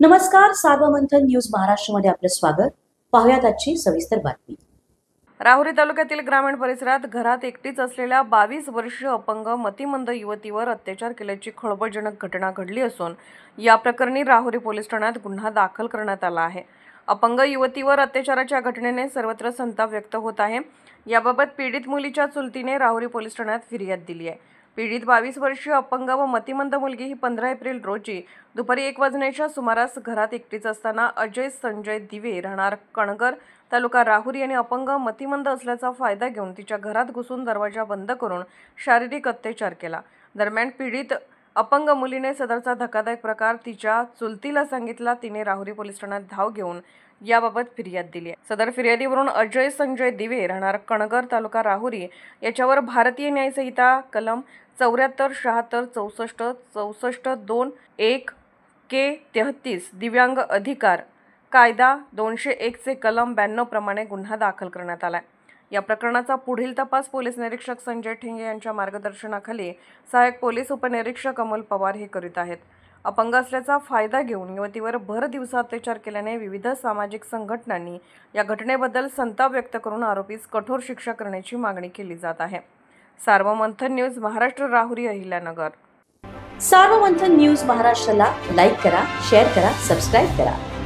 नमस्कार, सार्वमंथन न्यूज महाराष्ट्रमध्ये आपलं स्वागत. पाहुयात आजची सविस्तर बातमी. राहुरी तालुक्यातील ग्रामीण परिसरात घरात एकटीच असलेल्या 22 वर्षीय अपंग मतिमंद युवतीवर अत्याचार केल्याची खळबळजनक घटना घडली असून या प्रकरणी राहुरी पोलीस ठाण्यात गुन्हा दाखल करण्यात आला आहे. अपंग युवतीवर अत्याचाराच्या घटनेने सर्वत्र संताप व्यक्त होत आहे. याबाबत पीडित मुलीच्या चुलतीने राहुरी पोलीस ठाण्यात फिर्याद दिली आहे. पीडित 22 वर्षीय अपंग व मतिमंद मुलगी ही 15 एप्रिल रोजी दुपारी 1 वाजण्याच्या सुमारास घरात एकटीच असताना अजय संजय दिवे राहणार कणगर तालुका राहुरी यांनी अपंग मतिमंद असल्याचा फायदा घेऊन तिच्या घरात घुसून दरवाजा बंद करून शारीरिक अत्याचार केला. दरम्यान पीडित अपंग मुलीने सदरचा धक्कादायक प्रकार तिच्या चुलतीला सांगितला. तिने राहुरी पोलीस ठाण्यात धाव घेऊन याबाबत फिर्याद दिली आहे. सदर फिर्यादीवरून अजय संजय दिवे राहणार कणगर तालुका राहुरी याच्यावर भारतीय न्याय संहिता कलम 74, 76, 64, 64, 2, 1 के 33 दिव्यांग अधिकार कायदा 201 चे कलम 92 प्रमाणे गुन्हा दाखल करण्यात आला. या प्रकरणाचा पुढील तपास पोलीस निरीक्षक संजय ठेंगे यांच्या मार्गदर्शनाखाली सहाय्यक पोलीस उपनिरीक्षक अमोल पवार हे करीत आहेत. अपंग असल्याचा फायदा घेऊन युवतीवर भर दिवसा अत्याचार केल्याने विविध सामाजिक संघटनांनी या घटनेबद्दल संताप व्यक्त करून आरोपीस कठोर शिक्षा करण्याची मागणी केली जात आहे. सार्वमंथन न्यूज महाराष्ट्र, राहुरी, अहिल्यानगर. सार्वमंथन न्यूज महाराष्ट्राला लाईक करा, शेअर करा, सबस्क्राईब करा.